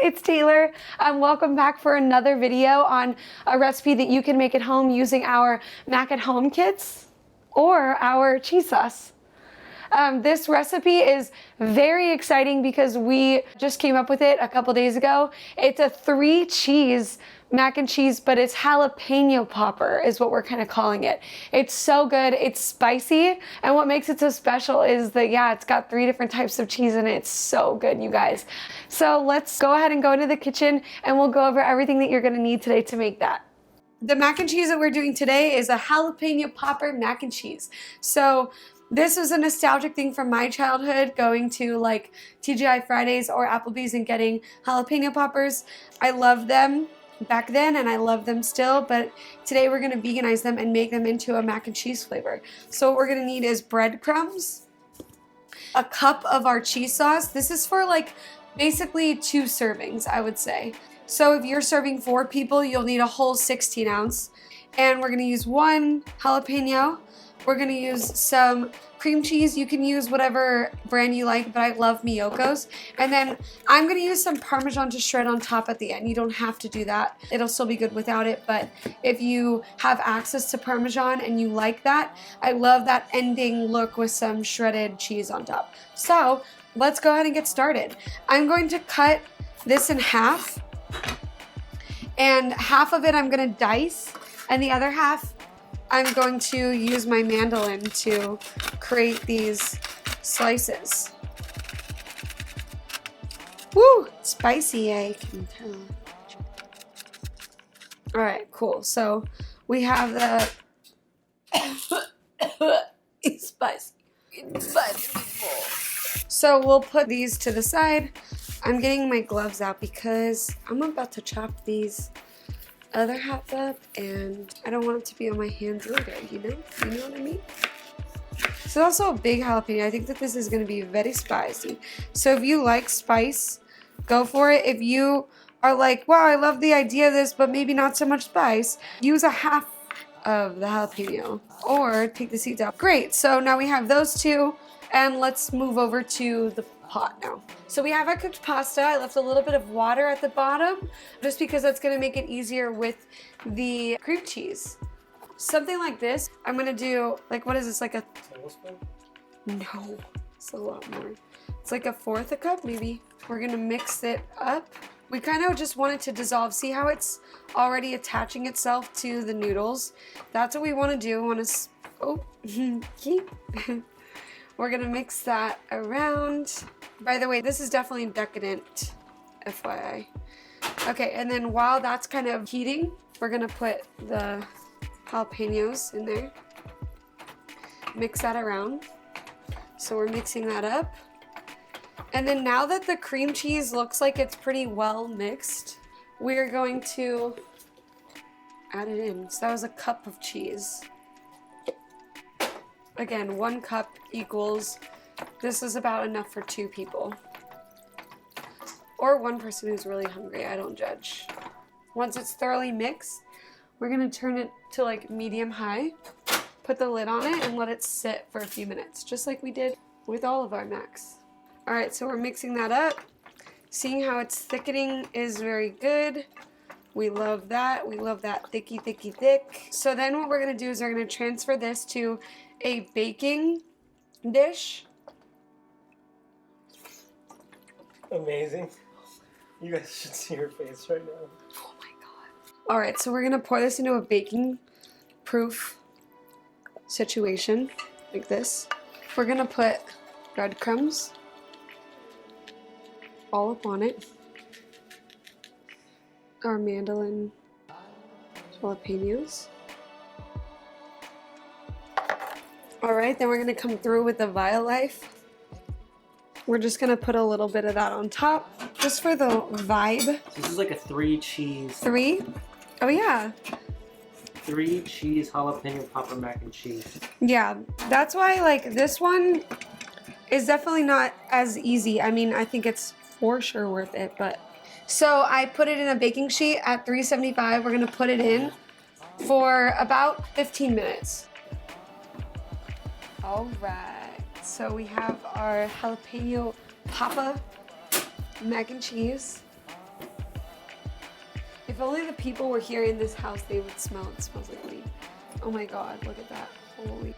it's Taylor. Welcome back for another video on a recipe that you can make at home using our Mac at Home kits or our cheese sauce. This recipe is very exciting because we just came up with it a couple days ago. It's a 3-cheese mac and cheese, but it's jalapeno popper is what we're kind of calling it. It's so good, it's spicy, and what makes it so special is that, yeah, it's got 3 different types of cheese in it. It's so good, you guys. So let's go ahead and go into the kitchen and we'll go over everything that you're gonna need today to make that. The mac and cheese that we're doing today is a jalapeno popper mac and cheese. So this was a nostalgic thing from my childhood, going to like TGI Fridays or Applebee's and getting jalapeno poppers. I love them back then and I love them still, but today we're gonna veganize them and make them into a mac and cheese flavor. So what we're gonna need is breadcrumbs, a cup of our cheese sauce. This is for like basically 2 servings, I would say. So if you're serving 4 people, you'll need a whole 16 ounce. And we're gonna use 1 jalapeno. We're gonna use some cream cheese. You can use whatever brand you like, but I love Miyoko's. And then I'm gonna use some Parmesan to shred on top at the end. You don't have to do that. It'll still be good without it, but if you have access to Parmesan and you like that, I love that ending look with some shredded cheese on top. So let's go ahead and get started. I'm going to cut this in half, and half of it I'm gonna dice, and the other half I'm going to use my mandolin to create these slices. Woo! Spicy, I can tell. Alright, cool. So we have the spicy. So we'll put these to the side. I'm getting my gloves out because I'm about to chop these other half up and I don't want it to be on my hands later, you know what I mean? So also a big jalapeno. I think that this is going to be very spicy. So if you like spice, go for it. If you are like, wow, I love the idea of this, but maybe not so much spice, use a half of the jalapeno or take the seeds out. Great, so now we have those 2 and let's move over to the pot now. So we have our cooked pasta. I left a little bit of water at the bottom just because that's going to make it easier with the cream cheese. Something like this. I'm going to do, like, what is this, like a tablespoon? No, it's a lot more. It's like a 1/4 a cup maybe. We're going to mix it up. We kind of just want it to dissolve. See how it's already attaching itself to the noodles? That's what we want to do. We want to, we're gonna mix that around. By the way, this is definitely decadent, FYI. Okay, and then while that's kind of heating, we're gonna put the jalapenos in there. Mix that around. So we're mixing that up. And then now that the cream cheese looks like it's pretty well mixed, we're going to add it in. So that was a cup of cheese. Again, 1 cup equals, this is about enough for 2 people. Or 1 person who's really hungry, I don't judge. Once it's thoroughly mixed, we're gonna turn it to like medium high, put the lid on it and let it sit for a few minutes, just like we did with all of our macs. All right, so we're mixing that up. Seeing how it's thickening is very good. We love that. We love that thicky, thicky, thick. So then what we're gonna do is we're gonna transfer this to a baking dish. Amazing. You guys should see your face right now. Oh my god. All right, so we're gonna pour this into a baking proof situation like this. We're gonna put breadcrumbs all up on it. Our mandolin jalapenos. All right, then we're gonna come through with the Violife. We're just gonna put a little bit of that on top, just for the vibe. So this is like a 3-cheese. 3? Oh yeah. 3-cheese jalapeno popper mac and cheese. Yeah, that's why like this one is definitely not as easy. I mean, I think it's for sure worth it, but. So I put it in a baking sheet at 375. We're gonna put it in for about 15 minutes. All right, so we have our jalapeno popper mac and cheese. If only the people were here in this house, they would smell. It smells like weed. Oh my God, look at that. Holy